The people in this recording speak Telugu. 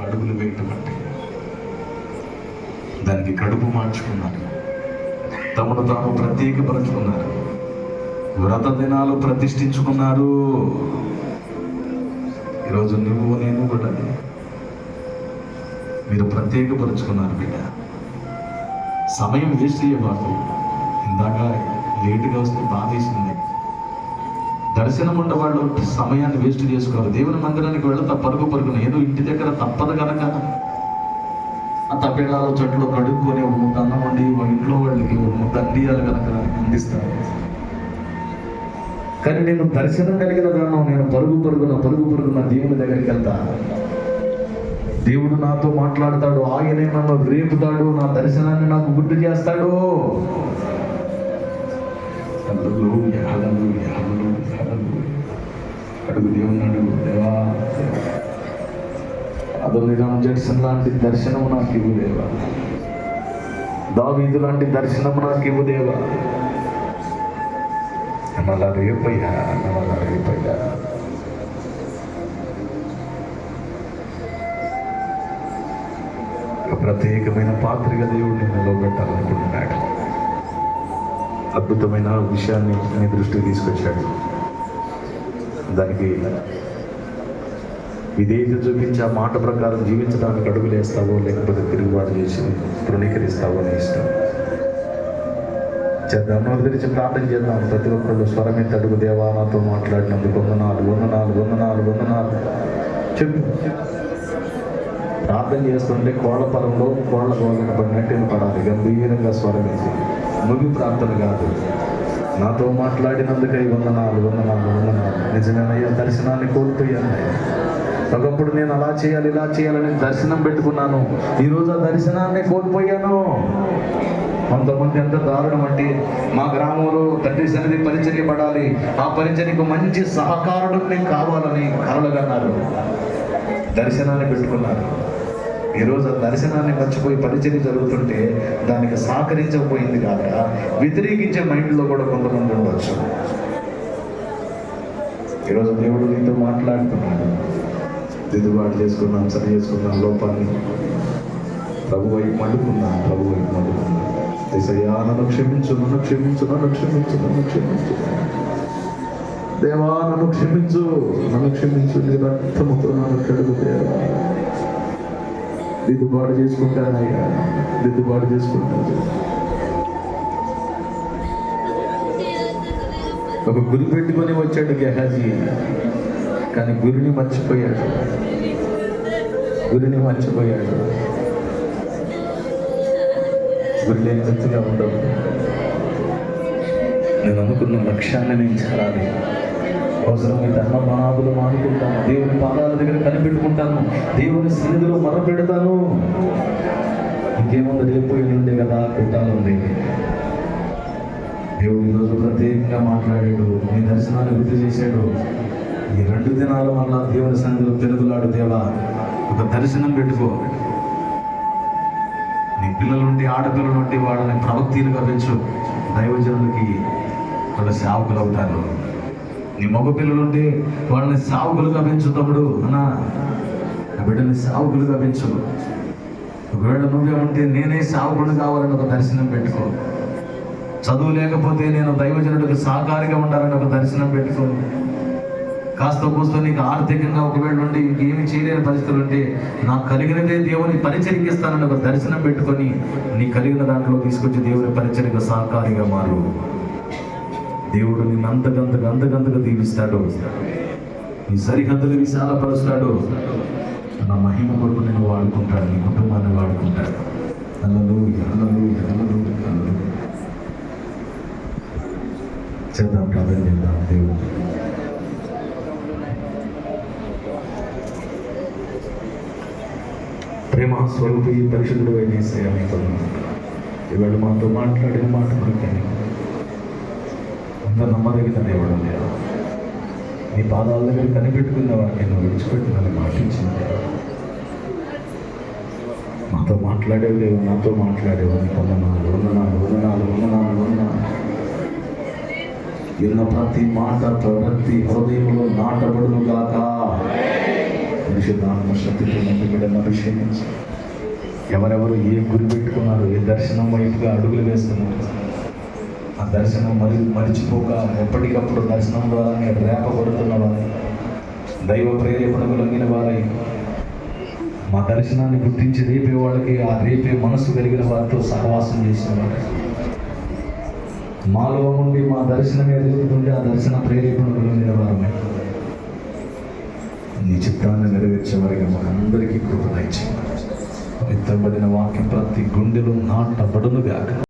అడుగులు వేయటం అంటే దానికి కడుపు మార్చుకున్నారు, తమను తాము ప్రత్యేకపరుచుకున్నారు, వ్రత దినాలు ప్రతిష్ఠించుకున్నారు. ఈరోజు నువ్వు నేను కూడా మీరు ప్రత్యేకపరుచుకున్నారు బిడ్డ. సమయం వేస్ట్ చేయబాకు. ఇందాక లేటుగా వస్తే బాధేసింది. దర్శనం ఉన్న వాళ్ళు సమయాన్ని వేస్ట్ చేసుకోవాలి. దేవుని మందిరానికి వెళతా పరుగున ఏదో ఇంటి దగ్గర తప్పదు కనుక ఆ తప్పిడాలు చెట్లు కడుక్కొని ఒక ముద్ద అన్నం వండి ఇంట్లో వాళ్ళకి ఒక ముద్ద అందియాలి కనుక అందిస్తాను. కానీ నేను దర్శనం కలిగిన దానం నేను పరుగున దేవుని దగ్గరికి వెళ్తా. దేవుడు నాతో మాట్లాడతాడు, ఆయనే నన్ను రేపుతాడు, నా దర్శనాన్ని నాకు గుర్తు చేస్తాడు. అడుగు దేవుని అడుగు, దేవా అదొల్లిరామ్ జడ్సన్ లాంటి దర్శనం నాకు ఇవ్వు దేవా, దావీదు లాంటి దర్శనం నాకు ఇవ్వు దేవా. అలా రేపయ్యా. ఒక ప్రత్యేకమైన పాత్రగా దేవుడిని నిలబెట్టాలనుకుంటున్నాడు. అద్భుతమైన విషయాన్ని నీ దృష్టికి తీసుకొచ్చాడు. దానికి విధేయత చూపించి ఆ మాట ప్రకారం జీవించడానికి అడుగులేస్తావో లేకపోతే తిరుగుబాటు చేసి తృణీకరిస్తావో అని ఇష్టం. చేద్దాం, తెరిచి ప్రార్థన చేద్దాం. ప్రతి ఒక్కళ్ళు స్వరమెత్తి అడుగు, దేవా నాతో మాట్లాడినందుకు వందనాలు చెప్పు. ప్రార్థన చేస్తుంటే కోళ్ళ పొలంలో కోళ్ళ గోగన పడినట్టు పడాలి. గంభీరంగా స్వరమేసి ముగి ప్రార్థన కాదు. నాతో మాట్లాడినందుకై వందనాలు. నిజమేనయ్యా, దర్శనాన్ని కోల్పోయానయ్యా. ఒకప్పుడు నేను అలా చేయాలి ఇలా చేయాలని దర్శనం పెట్టుకున్నాను, ఈరోజు ఆ దర్శనాన్ని కోల్పోయాను. కొంతమంది ఎంత దారుణం అంటే, మా గ్రామంలో తండ్రి సన్నిధి పరిచర్య పడాలి, ఆ పరిచర్యకు మంచి సహకారుడు నేను కావాలని కలలుగన్నారు, దర్శనాన్ని పెట్టుకున్నారు. ఈరోజు ఆ దర్శనాన్ని మర్చిపోయి పరిచర్య జరుగుతుంటే దానికి సహకరించకపోయింది కాక వ్యతిరేకించే మైండ్లో కూడా కొంతమంది ఉండవచ్చు. ఈరోజు దేవుడు నీతో మాట్లాడుతున్నాడు. దిద్దుబాటు చేసుకున్నాం, సరి చేసుకున్నాం, లోపాన్ని ప్రభు వైపు మడుకున్నాను. యేసయ్యా నన్ను క్షమించు. దేవా నన్ను క్షమించు. నీ రక్తముతో నన్ను కడుగు దేవా. దిద్దుబాటు చేసుకుంటాను. ఒక గురి పెట్టుకొని వచ్చాడు గెహాజీ, కానీ గురిని మర్చిపోయాడు. గురి లేని వ్యక్తిగా ఉండవు. నేను అనుకున్న లక్ష్యాన్ని నేను చేరాలి. అవసరమైతే అన్న మనాదులు మానుకుంటాను, దేవుని పాదాల దగ్గర కనిపెట్టుకుంటాను, దేవుని సన్నిధిలో మొర పెడతాను. ఇంకేముంది, రేపు ఎల్లుండే కదా కూటాలు ఉంది. దేవుడు ఈరోజు ప్రత్యేకంగా మాట్లాడాడు, నీ దర్శనాన్ని గుర్తు చేశాడు. ఈ 2 దినాల వల్ల దేవుని సన్నిధిలో పెరుగులాడు. దేవా, ఒక దర్శనం పెట్టుకో. నీ పిల్లలుండి ఆడపిల్లలుండి వాళ్ళని ప్రవక్తలుగా పెంచు, దైవజనులకి వాళ్ళ సేవకులు అవుతారు. నీ మగ పిల్లలుంటే వాళ్ళని సావుకులుగా పెంచు. తమ్ముడు అన్నా, నా బిడ్డని సావుకులుగా పెంచు. ఒకవేళ నువ్వే ఉంటే నేనే సావుకుడు కావాలని ఒక దర్శనం పెట్టుకో. చదువు లేకపోతే నేను దైవజనుడికి సహకారిగా ఉండాలని ఒక దర్శనం పెట్టుకో. కాస్త కూస్తో నీకు ఆర్థికంగా ఒకవేళ ఉండి ఇంకేమి చేయలేని పరిస్థితులు ఉంటే నాకు కలిగినదే దేవుని పరిచరికిస్తానని ఒక దర్శనం పెట్టుకొని నీ కలిగిన దాంట్లో తీసుకొచ్చి దేవుని పరిచరిక సహకారిగా మారు. దేవుడు నిన్ను అంతకంతగా దీవిస్తాడు. నీ సరిహద్దులు విశాలపరుస్తాడు. నా మహిమ కొరకు నేను వాడుకుంటాడు, నీ కుటుంబాన్ని వాడుకుంటాడు. చేద్దాం, ప్రార్థన చేద్దాం. దేవుడు ప్రేమ స్వరూపి పరిశుద్ధుడు అయిన ఇవాళ మాతో మాట్లాడిన మాట కొరకని అంత నమ్మదగిన దేవుడు లేదా, నీ పాదాల దగ్గర కనిపెట్టుకున్న వాడిని నేను విడిచిపెట్టినని మాటించిన దేవా, మాతో మాట్లాడేవి లేవు, నాతో మాట్లాడేవు. వందనాలు. విన్న ప్రతి మాట ప్రవృత్తి హృదయంలో నాటబడును గాక. పరిశుద్ధాత్మ శక్తితో నింపి బిడ్డలను అభిషేకించి ఎవరెవరు ఏ గురి పెట్టుకున్నారు, ఏ దర్శనం వైపుగా అడుగులు వేస్తున్నారు, ఆ దర్శనం మరిచిపోక ఎప్పటికప్పుడు దర్శనం ద్వారానే రేపబడుతున్న వారు, దైవ ప్రేరేపణకు లొంగిన వారై మా దర్శనాన్ని గుర్తించి రేపే వాళ్ళకి ఆ రేపే మనసు కలిగిన వారితో సహవాసం చేసిన వారు, మాలో నుండి మా దర్శనమే రేపుతుంటే ఆ దర్శన ప్రేరేపణకు లొంగిన వారమే నీ చిత్తాన్ని నెరవేర్చే వారికి మనందరికీ కృప దయచేయండి. పవిత్రబడిన వాక్యం ప్రతి గుండెలో నాటబడును గాక.